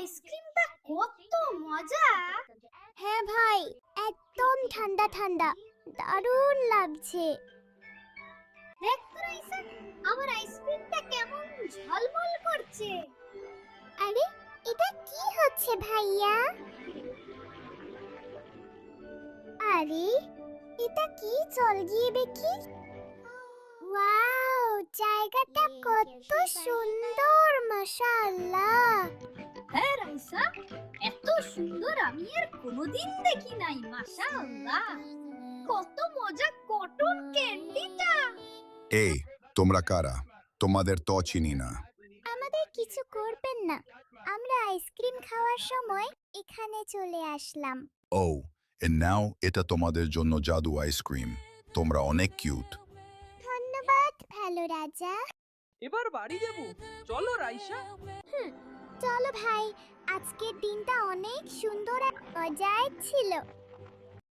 আইসক্রিমটা কত মজা! হ্যাঁ ভাই, একদম ঠান্ডা ঠান্ডা, দারুণ লাগছে। দেখ তো রাইসা, আমার আইসক্রিমটা কেমন ঝলমল করছে। আরে, এটা কি হচ্ছে ভাইয়া? আরে, এটা কি? চল গিয়ে দেখি। ওয়াও, জায়গাটা কত সুন্দর, মাশাআল্লাহ। হ্যাঁ রাইসা, এত সুন্দর আমি আর কোনোদিন দেখি নাই। মাশাআল্লাহ, কত মজা কটন ক্যান্ডিটা। এই, তোমরা কারা? তোমাদের তো চিনি না। আমাদের কিছু করবেন না, আমরা আইসক্রিম খাওয়ার সময় এখানে চলে আসলাম। ও, নাও এটা তোমাদের জন্য জাদু আইসক্রিম। তোমরা অনেক কিউট। ধন্যবাদ ভালো রাজা। এবার বাড়ি যাব। চলো রাইসা। চলো ভাই, আজকের দিনটা অনেক সুন্দর আর মজার ছিল।